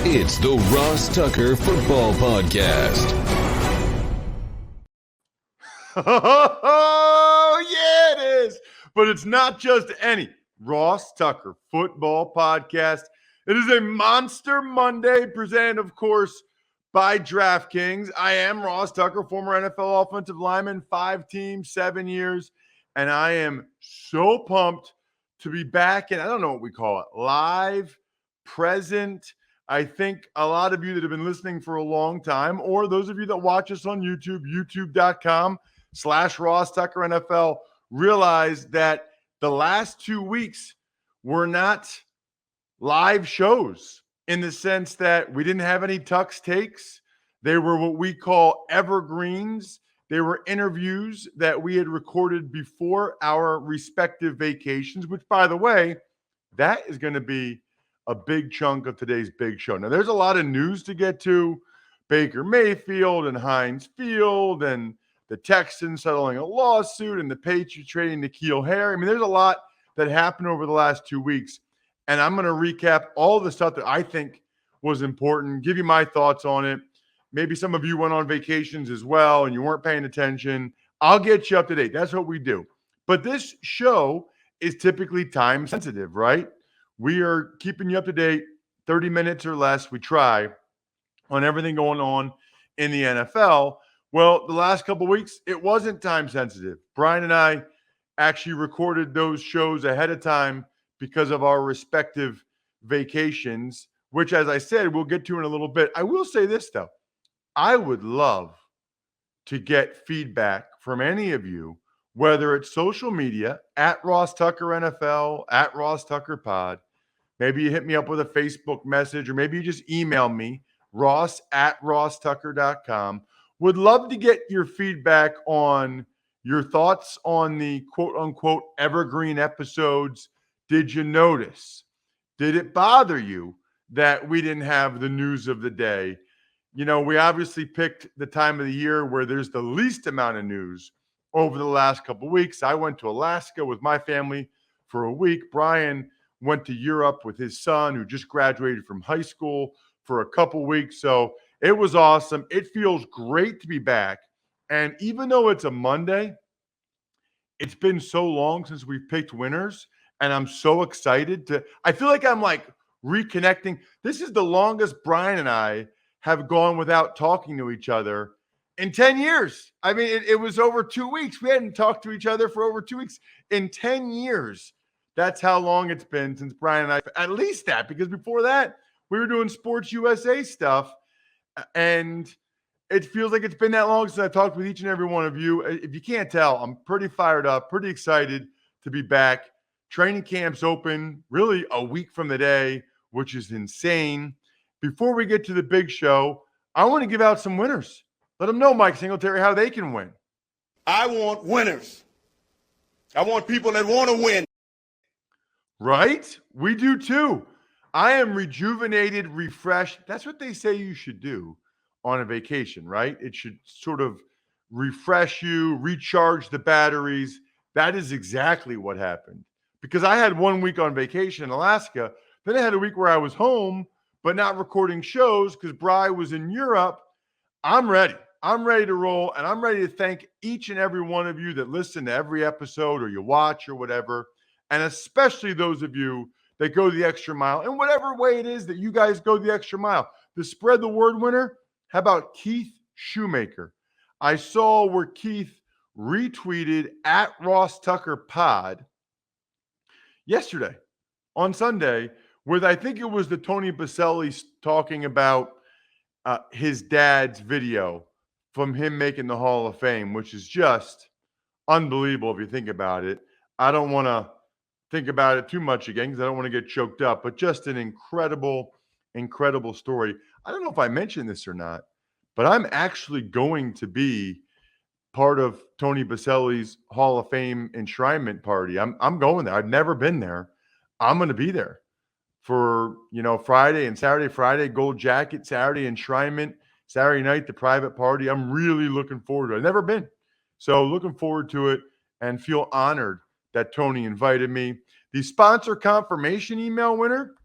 It's the Ross Tucker Football Podcast. Oh, yeah, it is. But it's not just any Ross Tucker Football Podcast. It is a Monster Monday presented, of course, by DraftKings. I am Ross Tucker, former NFL offensive lineman, 5 teams, 7 years, and I am so pumped to be back. And I don't know what we call it, live, present. I think a lot of you that have been listening for a long time, or those of you that watch us on YouTube, youtube.com/Ross Tucker NFL, realize that the last 2 weeks were not live shows in the sense that we didn't have any Tuck's takes. They were what we call evergreens. They were interviews that we had recorded before our respective vacations, which, by the way, that is going to be a big chunk of today's big show. Now, there's a lot of news to get to. Baker Mayfield and Heinz Field and the Texans settling a lawsuit and the Patriots trading N'Keal Harry. I mean, there's a lot that happened over the last 2 weeks. And I'm going to recap all the stuff that I think was important, give you my thoughts on it. Maybe some of you went on vacations as well and you weren't paying attention. I'll get you up to date. That's what we do. But this show is typically time sensitive, right? We are keeping you up to date, 30 minutes or less. We try on everything going on in the NFL. Well, the last couple of weeks, it wasn't time sensitive. Brian and I actually recorded those shows ahead of time because of our respective vacations, which, as I said, we'll get to in a little bit. I will say this, though. I would love to get feedback from any of you, whether it's social media, at Ross Tucker NFL, at Ross Tucker Pod. Maybe you hit me up with a Facebook message, or maybe you just email me, ross@rosstucker.com. Would love to get your feedback on your thoughts on the quote-unquote evergreen episodes. Did you notice? Did it bother you that we didn't have the news of the day? You know, we obviously picked the time of the year where there's the least amount of news over the last couple of weeks. I went to Alaska with my family for a week. Brian went to Europe with his son, who just graduated from high school, for a couple weeks. So it was awesome. It feels great to be back. And even though it's a Monday, it's been so long since we've picked winners. And I'm so excited I feel like I'm like reconnecting. This is the longest Brian and I have gone without talking to each other in 10 years. I mean, it was over 2 weeks. We hadn't talked to each other for over 2 weeks. In 10 years, that's how long it's been since Brian and I, at least that, because before that, we were doing Sports USA stuff. And it feels like it's been that long since I've talked with each and every one of you. If you can't tell, I'm pretty fired up, pretty excited to be back. Training camp's open really a week from the day, which is insane. Before we get to the big show, I want to give out some winners. Let them know, Mike Singletary, how they can win. I want winners. I want people that want to win. Right? We do too. I am rejuvenated, refreshed. That's what they say you should do on a vacation, right? It should sort of refresh you, recharge the batteries. That is exactly what happened. Because I had 1 week on vacation in Alaska. Then I had a week where I was home, but not recording shows because Bri was in Europe. I'm ready. I'm ready to roll, and I'm ready to thank each and every one of you that listen to every episode or you watch or whatever, and especially those of you that go the extra mile in whatever way it is that you guys go the extra mile. The spread the word winner, how about Keith Shoemaker? I saw where Keith retweeted at Ross Tucker Pod yesterday on Sunday with, I think it was the Tony Baselli talking about his dad's video from him making the Hall of Fame, which is just unbelievable if you think about it. I don't want to think about it too much again because I don't want to get choked up, but just an incredible, incredible story. I don't know if I mentioned this or not, but I'm actually going to be part of Tony Baselli's Hall of Fame enshrinement party. I'm going there. I've never been there. I'm going to be there for, Friday and Saturday. Friday, gold jacket. Saturday, enshrinement. Saturday night, the private party. I'm really looking forward to it. I've never been. So looking forward to it and feel honored that Tony invited me. The sponsor confirmation email winner,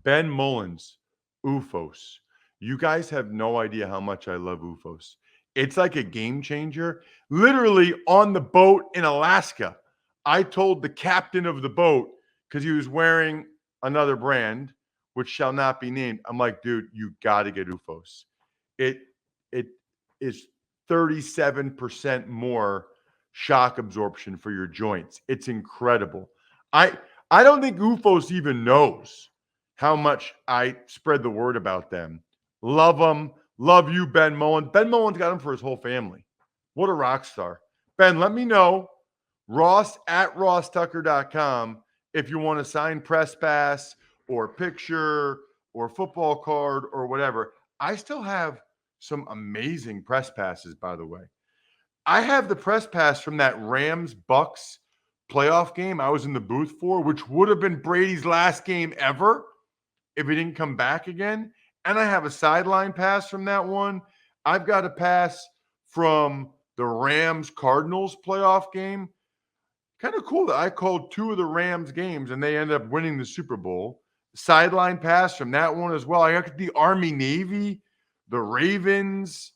Ben Mullins, UFOs. You guys have no idea how much I love UFOs. It's like a game changer. Literally on the boat in Alaska, I told the captain of the boat, because he was wearing another brand, which shall not be named. I'm like, dude, you got to get UFOs. It is 37% more shock absorption for your joints. It's incredible. I don't think UFOs even knows how much I spread the word about them. Love them. Love you, Ben Mullen. Ben Mullen's got him for his whole family. What a rock star. Ben, let me know. Ross at rosstucker.com if you want to sign press pass or picture or football card or whatever. I still have some amazing press passes, by the way. I have the press pass from that Rams Bucks playoff game I was in the booth for, which would have been Brady's last game ever if he didn't come back again. And I have a sideline pass from that one. I've got a pass from the Rams Cardinals playoff game. Kind of cool that I called two of the Rams games and they ended up winning the Super Bowl. Sideline pass from that one as well. I got the Army Navy, the Ravens,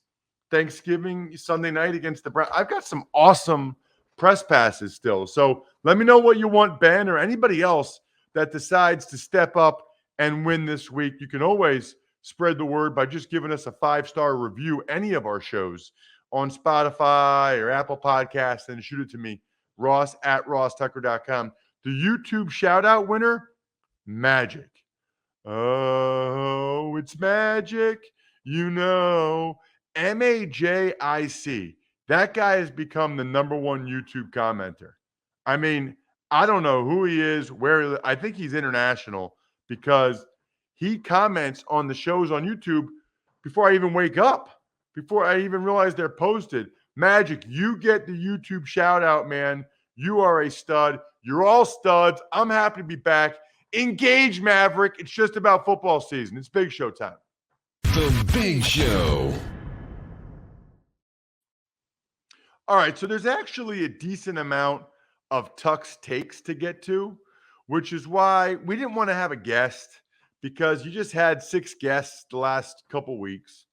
Thanksgiving Sunday night against the Browns. I've got some awesome press passes still. So let me know what you want, Ben, or anybody else that decides to step up and win this week. You can always spread the word by just giving us a 5-star review, any of our shows on Spotify or Apple Podcasts, and shoot it to me, Ross at rosstucker.com. The YouTube shout-out winner, Magic. Oh, it's magic, you know. MAJIC. That guy has become the number one YouTube commenter. I mean, I don't know who he is, where. I think he's international because he comments on the shows on YouTube before I even wake up, before I even realize they're posted. Magic, you get the YouTube shout out, man. You are a stud. You're all studs. I'm happy to be back. Engage, Maverick. It's just about football season. It's Big Show time. The Big Show. All right, so there's actually a decent amount of Tuck's takes to get to, which is why we didn't want to have a guest because you just had 6 guests the last couple weeks.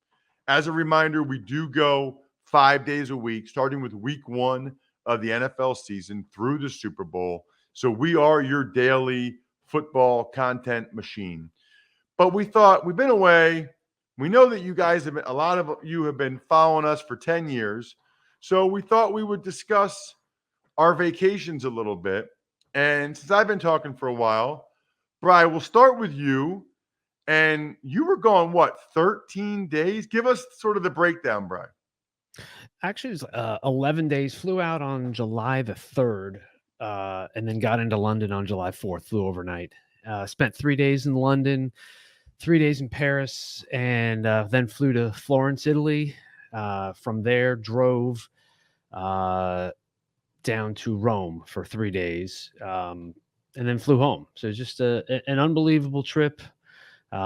As a reminder, we do go 5 days a week, starting with week 1 of the NFL season through the Super Bowl. So we are your daily football content machine. But we thought we've been away. We know that you guys have been, a lot of you have been following us for 10 years. So we thought we would discuss our vacations a little bit. And since I've been talking for a while, Bri, we'll start with you. And you were gone, what, 13 days? Give us sort of the breakdown, Bri. Actually, it was 11 days. Flew out on July the 3rd and then got into London on July 4th. Flew overnight. Spent 3 days in London, 3 days in Paris, and then flew to Florence, Italy. From there, drove down to Rome for 3 days, and then flew home. So it's just an unbelievable trip.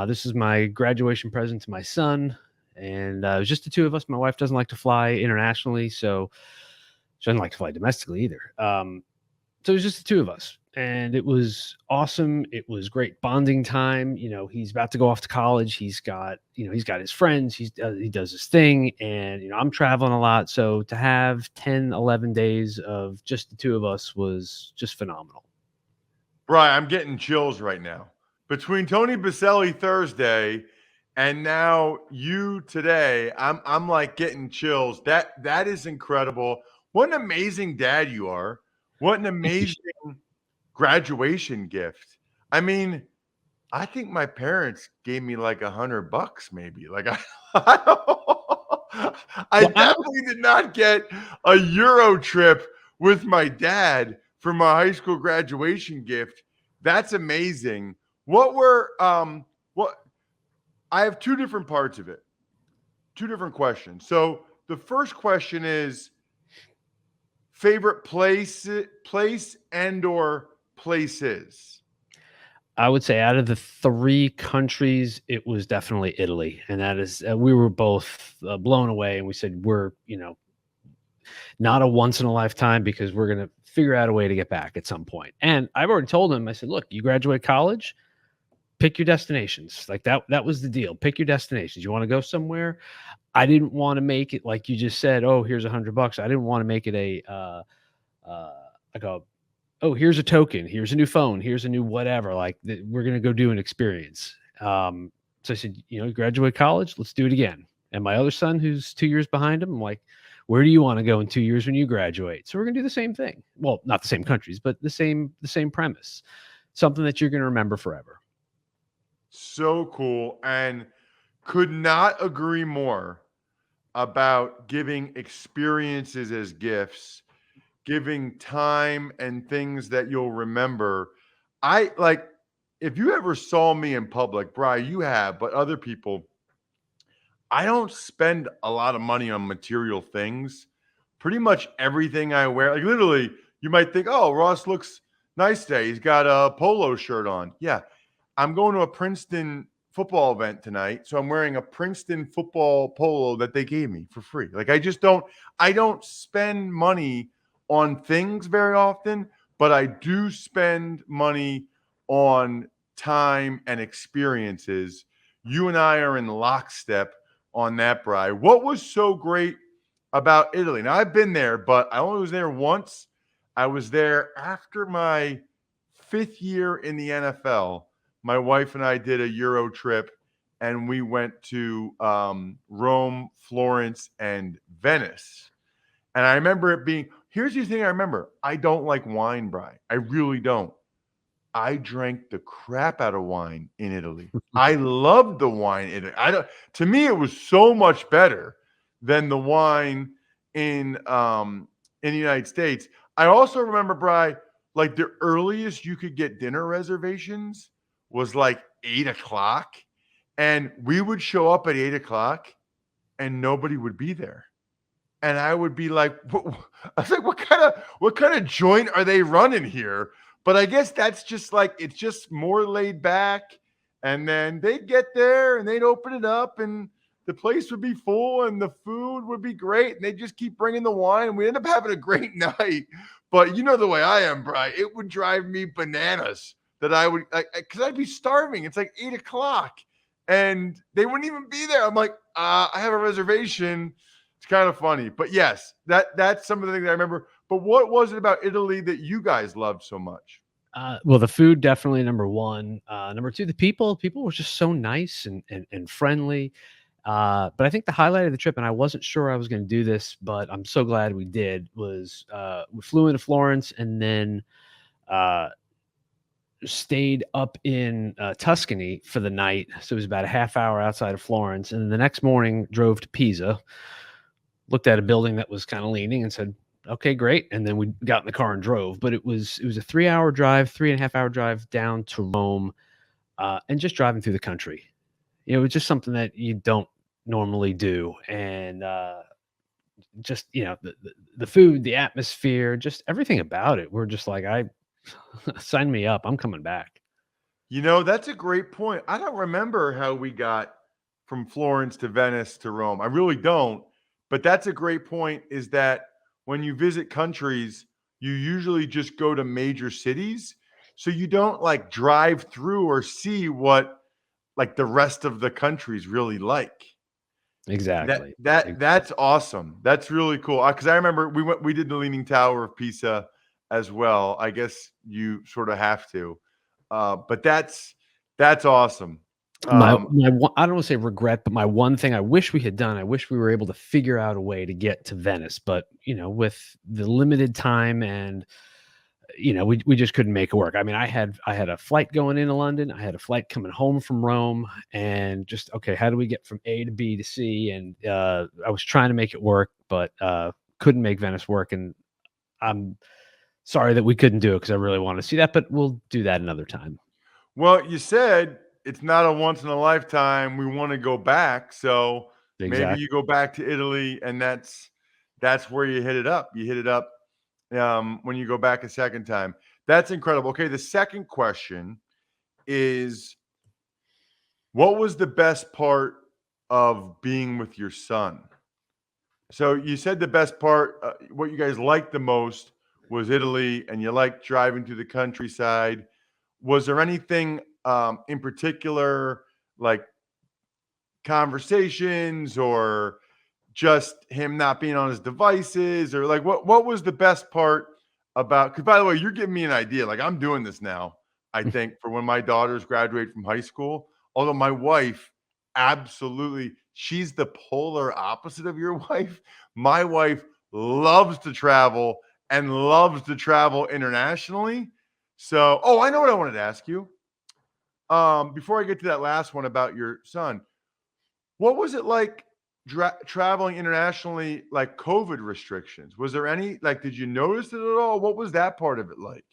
This is my graduation present to my son, and it was just the two of us. My wife doesn't like to fly internationally, so she doesn't like to fly domestically either. So it was just the two of us, and it was awesome. It was great bonding time. You know, he's about to go off to college. He's got his friends. He does his thing, and I'm traveling a lot. So to have 10, 11 days of just the two of us was just phenomenal. Brian, I'm getting chills right now. Between Tony Baselli Thursday and now you today, I'm like getting chills. That is incredible. What an amazing dad you are. What an amazing graduation gift. I mean, I think my parents gave me like $100 maybe. Like I definitely did not get a Euro trip with my dad for my high school graduation gift. That's amazing. I have 2 different parts of it. 2 different questions. So the first question is favorite place and or places. I would say out of the 3 countries, it was definitely Italy. And that is, we were both blown away. And we said, we're, not a once in a lifetime because we're going to figure out a way to get back at some point. And I've already told him, I said, look, you graduate college, pick your destinations. Like that was the deal. Pick your destinations. You want to go somewhere? I didn't want to make it like you just said, oh, here's $100. I didn't want to make it like a, oh, here's a token, here's a new phone, here's a new whatever. Like we're gonna go do an experience. So I said, you graduate college, let's do it again. And my other son, who's 2 years behind him, I'm like, where do you want to go in 2 years when you graduate? So we're gonna do the same thing. Well, not the same countries, but the same premise. Something that you're gonna remember forever. So cool. And could not agree more about giving experiences as gifts, giving time and things that you'll remember. I like, if you ever saw me in public, Bri, you have, but other people, I don't spend a lot of money on material things. Pretty much everything I wear, like literally, you might think, oh, Ross looks nice today. He's got a polo shirt on. Yeah. I'm going to a Princeton football event tonight. So I'm wearing a Princeton football polo that they gave me for free. Like I don't spend money on things very often, but I do spend money on time and experiences. You and I are in lockstep on that, Bri. What was so great about Italy? Now I've been there, but I only was there once. I was there after my 5th year in the NFL. My wife and I did a Euro trip, and we went to Rome, Florence, and Venice. And I remember it being, here's the thing I remember. I don't like wine, Bri. I really don't. I drank the crap out of wine in Italy. I loved the wine in Italy. To me, it was so much better than the wine in the United States. I also remember, Bri, like the earliest you could get dinner reservations was like 8:00, and we would show up at 8:00 and nobody would be there. And I would be like, I was like, what kind of joint are they running here? But I guess that's just like, it's just more laid back. And then they'd get there and they'd open it up and the place would be full and the food would be great. And they just keep bringing the wine and we end up having a great night. But you know the way I am, Bri, it would drive me bananas that I would, because I'd be starving. It's like 8:00 and they wouldn't even be there. I'm like, I have a reservation. It's kind of funny. But yes, that's some of the things I remember. But what was it about Italy that you guys loved so much? Well, the food definitely number one. Number two, the people. People were just so nice and friendly. But I think the highlight of the trip, and I wasn't sure I was going to do this, but I'm so glad we did, was we flew into Florence and then stayed up in Tuscany for the night. So it was about a half hour outside of Florence. And then the next morning drove to Pisa, looked at a building that was kind of leaning and said, okay, great. And then we got in the car and drove. But it was a 3-hour drive, 3.5-hour drive down to Rome, and just driving through the country. It was just something that you don't normally do. And just, the food, the atmosphere, just everything about it. We're just like, sign me up. I'm coming back. That's a great point. I don't remember how we got from Florence to Venice to Rome. I really don't. But that's a great point, is that when you visit countries, you usually just go to major cities. So you don't like drive through or see what like the rest of the country's really like. Exactly. That's awesome. That's really cool. Because I remember we did the Leaning Tower of Pisa as well. I guess you sort of have to. But that's awesome. My I don't want to say regret, but my one thing I wish we had done, I wish we were able to figure out a way to get to Venice, but with the limited time and we just couldn't make it work. I mean, I had a flight going into London, I had a flight coming home from Rome, and just okay, how do we get from A to B to C? And I was trying to make it work, but couldn't make Venice work, and I'm sorry that we couldn't do it because I really want to see that, but we'll do that another time. Well, you said it's not a once in a lifetime. We want to go back. So maybe you go back to Italy and that's where you hit it up. You hit it up when you go back a second time. That's incredible. Okay. The second question is, what was the best part of being with your son? So you said the best part, what you guys liked the most was Italy and you liked driving through the countryside. Was there anything in particular, like conversations or just him not being on his devices, or like what was the best part about? Because by the way, you're giving me an idea. Like I'm doing this now, I think, for when my daughters graduate from high school. Although my wife, absolutely, she's the polar opposite of your wife. My wife loves to travel and loves to travel internationally. So, oh, I know what I wanted to ask you. Before I get to that last one about your son, what was it like traveling internationally, like COVID restrictions? Was there any, like, did you notice it at all? What was that part of it like?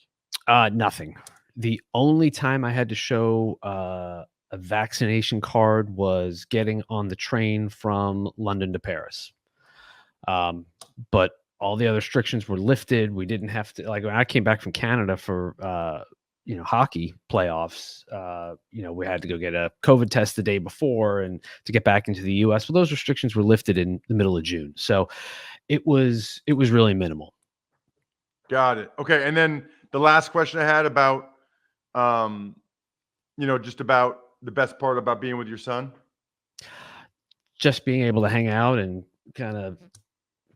Nothing. The only time I had to show a vaccination card was getting on the train from London to Paris. Um, but all the other restrictions were lifted. We didn't have to, like, when I came back from Canada for hockey playoffs. We had to go get a COVID test the day before and to get back into the US. But those restrictions were lifted in the middle of June. So it was really minimal. Got it. Okay. And then the last question I had about, um, just about the best part about being with your son. Just being able to hang out and kind of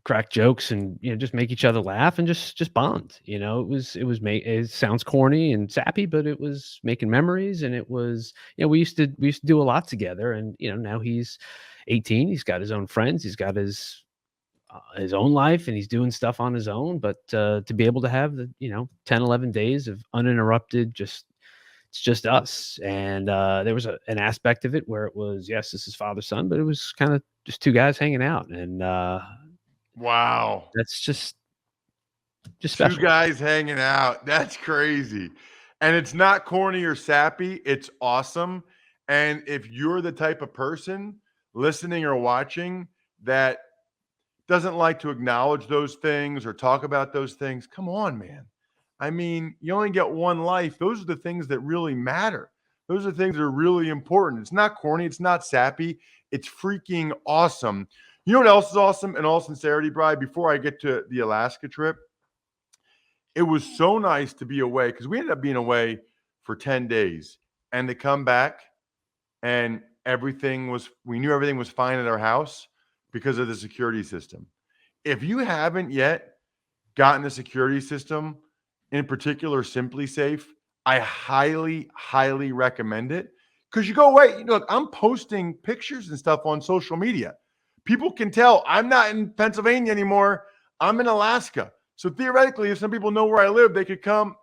crack jokes and just make each other laugh and just bond. It sounds corny and sappy, but it was making memories, and it was we used to do a lot together. And now he's 18, he's got his own friends, he's got his own life, and he's doing stuff on his own. But to be able to have the 10, 11 days of uninterrupted, it's just us. And there was an aspect of it where it was, yes, this is father son, but it was kind of just two guys hanging out. And Wow. that's just Two special. guys hanging out. That's crazy. And it's not corny or sappy. It's awesome. And if you're the type of person listening or watching that doesn't like to acknowledge those things or talk about those things, come on, man. I mean, you only get one life. Those are the things that really matter. Those are the things that are really important. It's not corny. It's not sappy. It's freaking awesome. You know what else is awesome? In all sincerity, Brian, before I get to the Alaska trip, it was so nice to be away because we ended up being away for 10 days and to come back and we knew everything was fine at our house because of the security system. If you haven't yet gotten the security system, in particular Simply Safe, I highly, highly recommend it because you go away. Look, I'm posting pictures and stuff on social media. People can tell I'm not in Pennsylvania anymore. I'm in Alaska. So theoretically, if some people know where I live, they could come.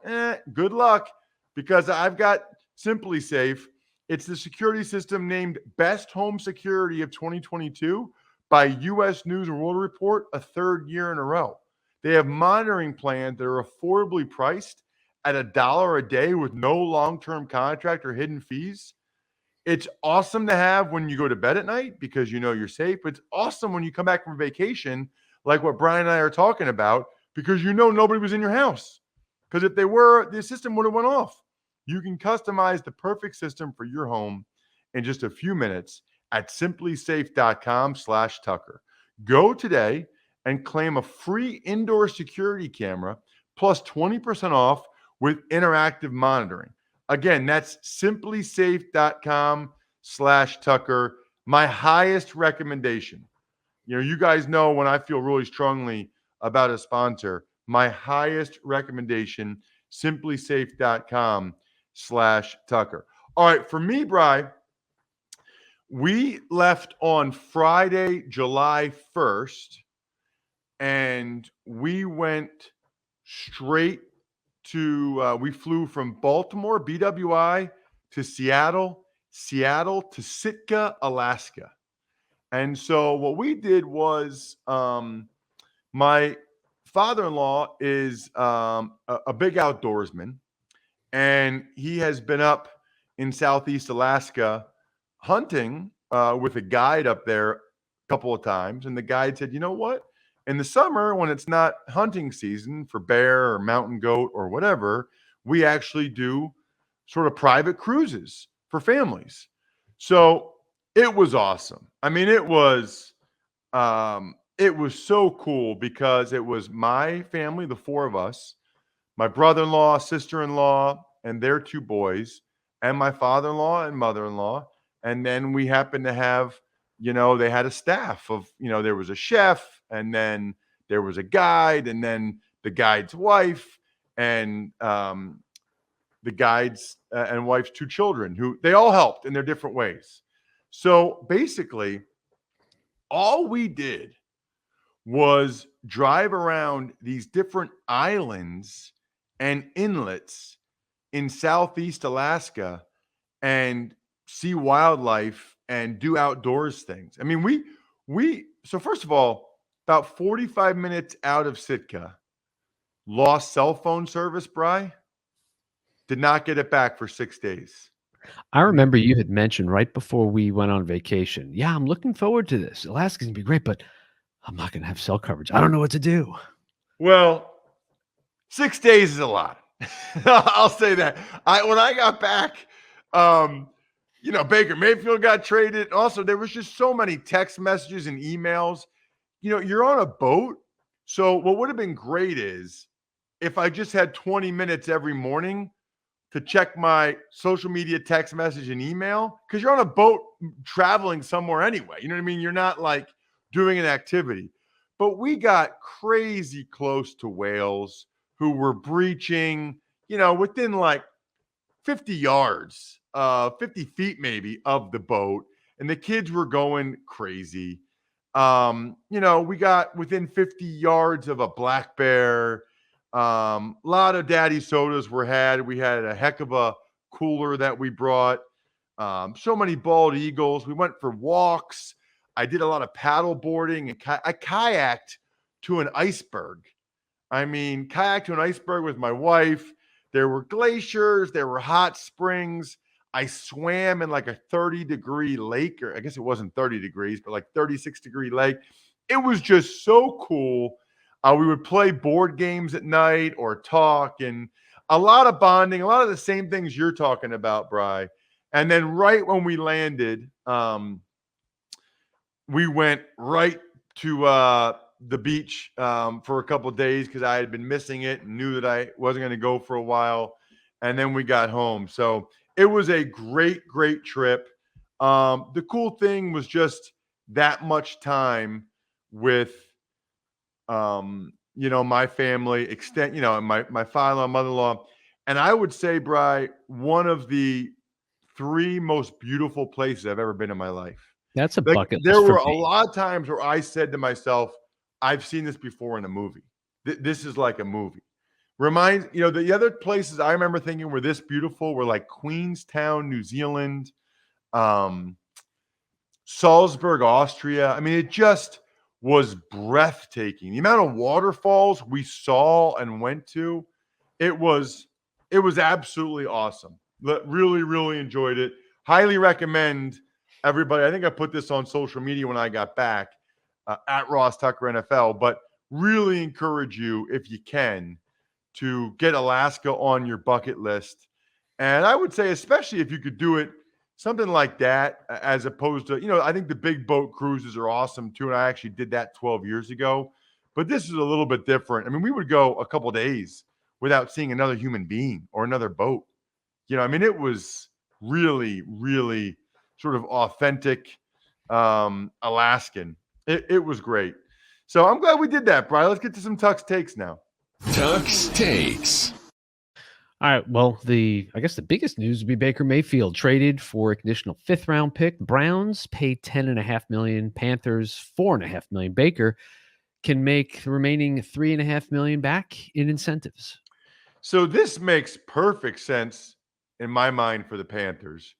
Good luck, because I've got Simply Safe. It's the security system named Best Home Security of 2022 by U.S. News and World Report, a third year in a row. They have monitoring plans that are affordably priced at $1 a day with no long-term contract or hidden fees. It's awesome to have when you go to bed at night because you're safe. It's awesome when you come back from vacation, like what Brian and I are talking about, because nobody was in your house. Because if they were, the system would have went off. You can customize the perfect system for your home in just a few minutes at simplysafe.com/Tucker. Go today and claim a free indoor security camera plus 20% off with interactive monitoring. Again, that's simplysafe.com/Tucker. My highest recommendation. You guys know when I feel really strongly about a sponsor, my highest recommendation, simplysafe.com/Tucker. All right, for me, Bri, we left on Friday, July 1st, and we went straight to, we flew from Baltimore, BWI, to Seattle to Sitka, Alaska. And so what we did was, my father-in-law is a big outdoorsman, and he has been up in Southeast Alaska hunting with a guide up there a couple of times. And the guide said, you know what? In the summer, when it's not hunting season for bear or mountain goat or whatever, we actually do sort of private cruises for families. So it was awesome. I mean, it was so cool because it was my family, the four of us, my brother-in-law, sister-in-law, and their two boys, and my father-in-law and mother-in-law. And then we happened to have, they had a staff of, there was a chef, and then there was a guide, and then the guide's wife, and the guide's and wife's two children, who they all helped in their different ways. So basically, all we did was drive around these different islands and inlets in Southeast Alaska and see wildlife and do outdoors things. I mean, so first of all, about 45 minutes out of Sitka, lost cell phone service, Bry. Did not get it back for 6 days. I remember you had mentioned right before we went on vacation, yeah, I'm looking forward to this. Alaska's gonna be great, but I'm not gonna have cell coverage. I don't know what to do. Well, 6 days is a lot. I'll say that. When I got back, Baker Mayfield got traded. Also, there was just so many text messages and emails. You're on a boat. So what would have been great is if I just had 20 minutes every morning to check my social media, text message, and email, because you're on a boat traveling somewhere anyway. You know what I mean? You're not like doing an activity. But we got crazy close to whales who were breaching, within like 50 yards, 50 feet maybe of the boat. And the kids were going crazy. We got within 50 yards of a black bear. A lot of daddy sodas were had. We had a heck of a cooler that we brought. So many bald eagles. We went for walks. I did a lot of paddle boarding, and I kayaked to an iceberg. Kayaked to an iceberg with my wife. There were glaciers. There were hot springs. I swam in like a 30-degree lake, or I guess it wasn't 30 degrees, but like 36-degree lake. It was just so cool. We would play board games at night or talk, and a lot of bonding, a lot of the same things you're talking about, Bri. And then right when we landed, we went right to the beach for a couple of days because I had been missing it and knew that I wasn't going to go for a while. And then we got home. So it was a great, great trip. The cool thing was just that much time with my family, my father-in-law, mother-in-law. And I would say, Bri, one of the 3 most beautiful places I've ever been in my life. That's a bucket There list for were a me. lot of times where I said to myself, I've seen this before in a movie. This is like a movie. The other places I remember thinking were this beautiful were like Queenstown, New Zealand, Salzburg, Austria. It just was breathtaking. The amount of waterfalls we saw and went to, it was absolutely awesome. Really, really enjoyed it. Highly recommend everybody. I think I put this on social media when I got back at Ross Tucker NFL, but really encourage you, if you can, to get Alaska on your bucket list. And I would say, especially if you could do it, something like that, as opposed to, I think the big boat cruises are awesome too. And I actually did that 12 years ago, but this is a little bit different. We would go a couple of days without seeing another human being or another boat. It was really, really sort of authentic Alaskan. It was great. So I'm glad we did that, Brian. Let's get to some Tux takes now. Tux takes. All right. Well, I guess the biggest news would be Baker Mayfield traded for a conditional 5th-round pick. The Browns paid $10.5 million. Panthers $4.5 million. Baker can make the remaining $3.5 million back in incentives. So this makes perfect sense in my mind for the Panthers.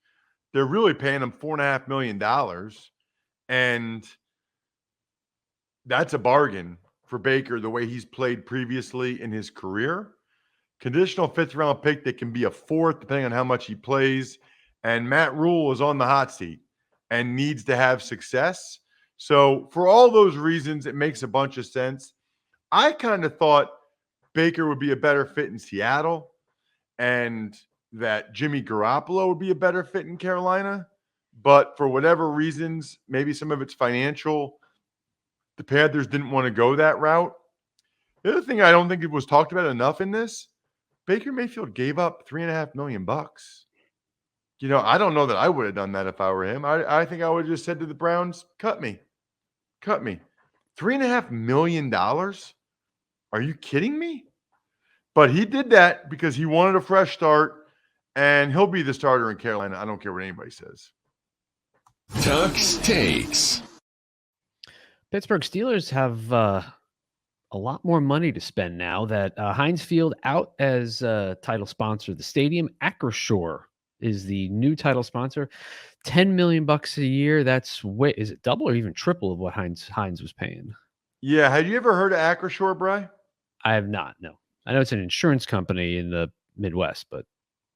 They're really paying him $4.5 million, and that's a bargain for Baker the way he's played previously in his career. Conditional 5th-round pick that can be a 4th depending on how much he plays. And Matt Rule is on the hot seat and needs to have success. So for all those reasons, it makes a bunch of sense. I kind of thought Baker would be a better fit in Seattle and that Jimmy Garoppolo would be a better fit in Carolina. But for whatever reasons, maybe some of it's financial, the Panthers didn't want to go that route. The other thing I don't think it was talked about enough in this, Baker Mayfield gave up $3.5 million. I don't know that I would have done that if I were him. I think I would have just said to the Browns, cut me. $3.5 million? Are you kidding me? But he did that because he wanted a fresh start, and he'll be the starter in Carolina. I don't care what anybody says. Tuck's Takes. Pittsburgh Steelers have a lot more money to spend now that Heinz Field out as title sponsor of the stadium. Acrisure is the new title sponsor. $10 million a year. Is it double or even triple of what Heinz was paying? Yeah. Had you ever heard of Acrisure, Bry? I have not. No, I know it's an insurance company in the Midwest, but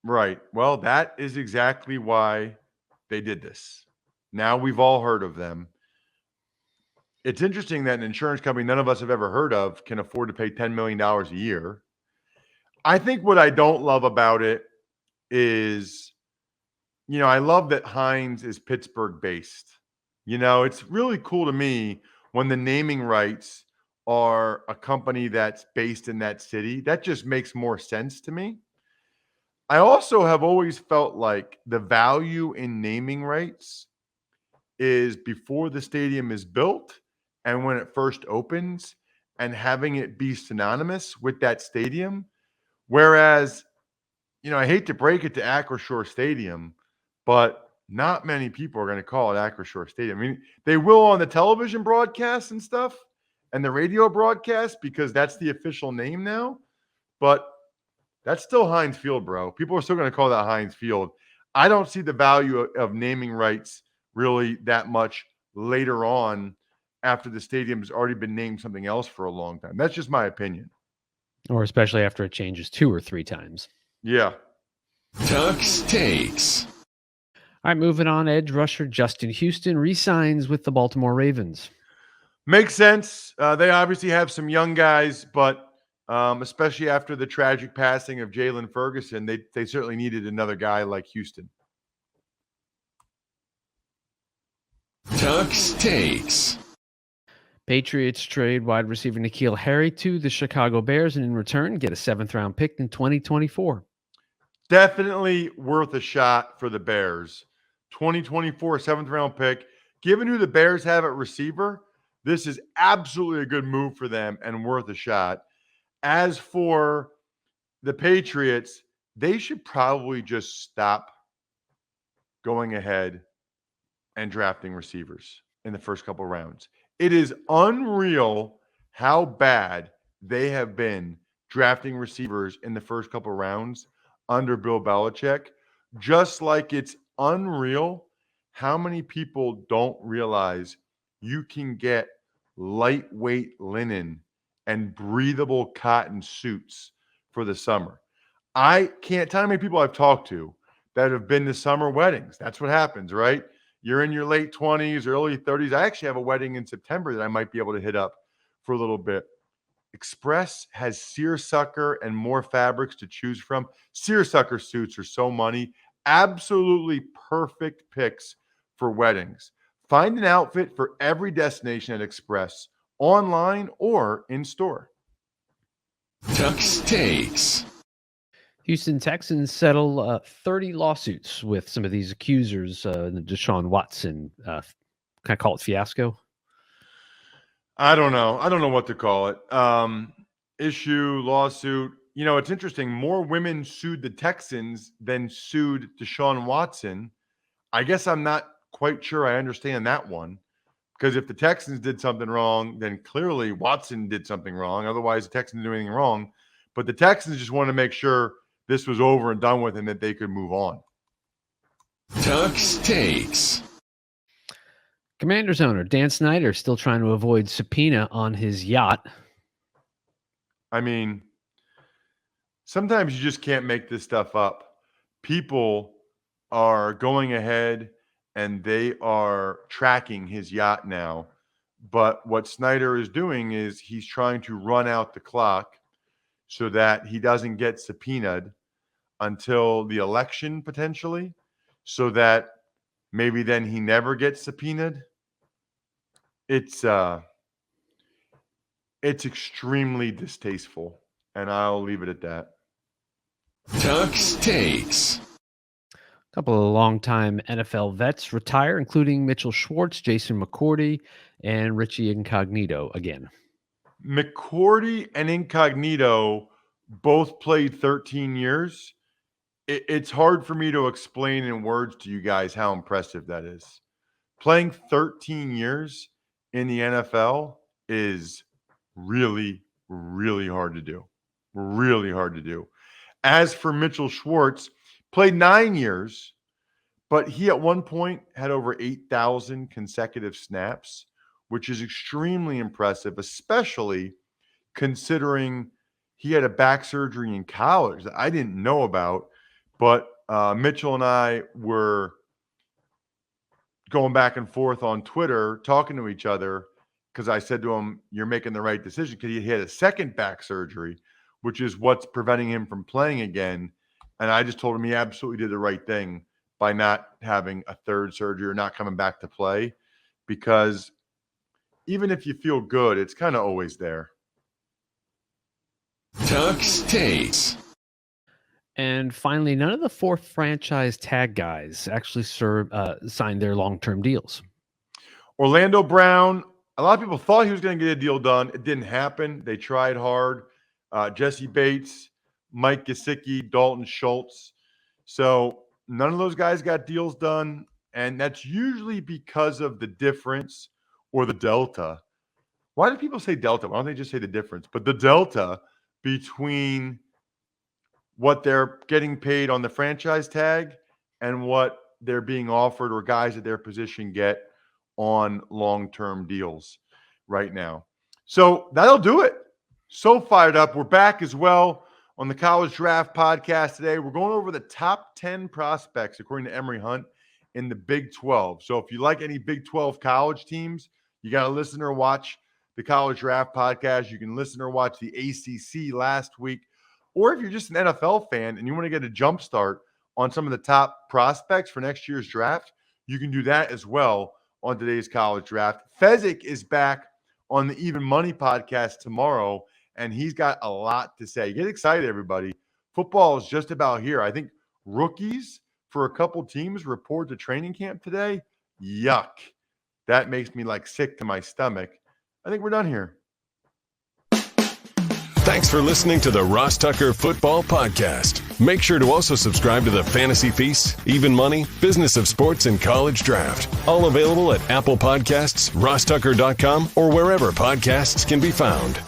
Right. Well, that is exactly why they did this. Now we've all heard of them. It's interesting that an insurance company none of us have ever heard of can afford to pay $10 million a year. I think what I don't love about it is, I love that Heinz is Pittsburgh based. It's really cool to me when the naming rights are a company that's based in that city. That just makes more sense to me. I also have always felt like the value in naming rights is before the stadium is built and when it first opens, and having it be synonymous with that stadium. Whereas, I hate to break it to Acrisure Stadium, but not many people are going to call it Acrisure Stadium. I mean, they will on the television broadcast and stuff and the radio broadcast because that's the official name now. But that's still Heinz Field, bro. People are still going to call that Heinz Field. I don't see the value of naming rights really that much later on after the stadium's already been named something else for a long time. That's just my opinion. or especially after it changes 2 or 3 times. Yeah. Tuck's Takes. All right, moving on. Edge rusher Justin Houston re-signs with the Baltimore Ravens. Makes sense. They obviously have some young guys, but especially after the tragic passing of Jalen Ferguson, they certainly needed another guy like Houston. Tuck's Takes. Patriots trade wide receiver N'Keal Harry to the Chicago Bears, and in return get a 7th-round pick in 2024. Definitely worth a shot for the Bears. 2024 7th-round pick. Given who the Bears have at receiver, this is absolutely a good move for them and worth a shot. As for the Patriots, they should probably just stop going ahead and drafting receivers in the first couple rounds. It is unreal how bad they have been drafting receivers in the first couple rounds under Bill Belichick, just like it's unreal how many people don't realize you can get lightweight linen and breathable cotton suits for the summer. I can't tell how many people I've talked to that have been to summer weddings. That's what happens, right? You're in your late 20s, early 30s. I actually have a wedding in September that I might be able to hit up for a little bit. Express has seersucker and more fabrics to choose from. Seersucker suits are so money. Absolutely perfect picks for weddings. Find an outfit for every destination at Express, online or in store. Tuck's Takes. Houston Texans settle 30 lawsuits with some of these accusers. The Deshaun Watson, can I call it fiasco? I don't know. I don't know what to call it. Issue, lawsuit. It's interesting. More women sued the Texans than sued Deshaun Watson. I guess I'm not quite sure I understand that one. Because if the Texans did something wrong, then clearly Watson did something wrong. Otherwise, the Texans didn't do anything wrong. But the Texans just wanted to make sure this was over and done with and that they could move on. Tuck's Takes. Commanders owner Dan Snyder still trying to avoid subpoena on his yacht. I mean, sometimes you just can't make this stuff up. People are going ahead and they are tracking his yacht now. But what Snyder is doing is he's trying to run out the clock so that he doesn't get subpoenaed until the election potentially, so that maybe then he never gets subpoenaed. It's extremely distasteful, and I'll leave it at that. Tuck's Takes. A couple of longtime NFL vets retire, including Mitchell Schwartz, Jason McCourty, and Richie Incognito again. McCourty and Incognito both played 13 years. It's hard for me to explain in words to you guys how impressive that is. Playing 13 years in the NFL is really, really hard to do. Really hard to do. As for Mitchell Schwartz, played 9 years, but he at one point had over 8,000 consecutive snaps, which is extremely impressive, especially considering he had a back surgery in college that I didn't know about. But Mitchell and I were going back and forth on Twitter, talking to each other, because I said to him, you're making the right decision, because he had a second back surgery, which is what's preventing him from playing again. And I just told him he absolutely did the right thing by not having a third surgery or not coming back to play, because even if you feel good, it's kind of always there. Tuck's Takes. And finally, none of the 4 franchise tag guys actually signed their long-term deals. Orlando Brown, a lot of people thought he was going to get a deal done. It didn't happen. They tried hard. Jesse Bates, Mike Gesicki, Dalton Schultz. So none of those guys got deals done, and that's usually because of the difference or the delta. Why do people say delta? Why don't they just say the difference? But the delta between what they're getting paid on the franchise tag and what they're being offered, or guys at their position get on long-term deals right now. So that'll do it. So fired up. We're back as well on the College Draft Podcast today. We're going over the top 10 prospects, according to Emory Hunt, in the Big 12. So if you like any Big 12 college teams, you got to listen or watch the College Draft Podcast. You can listen or watch the ACC last week. Or if you're just an NFL fan and you want to get a jump start on some of the top prospects for next year's draft, you can do that as well on today's College Draft. Fezzik is back on the Even Money Podcast tomorrow, and he's got a lot to say. Get excited, everybody. Football is just about here. I think rookies for a couple teams report to training camp today. Yuck. That makes me sick to my stomach. I think we're done here. Thanks for listening to the Ross Tucker Football Podcast. Make sure to also subscribe to the Fantasy Feast, Even Money, Business of Sports, and College Draft. All available at Apple Podcasts, rosstucker.com, or wherever podcasts can be found.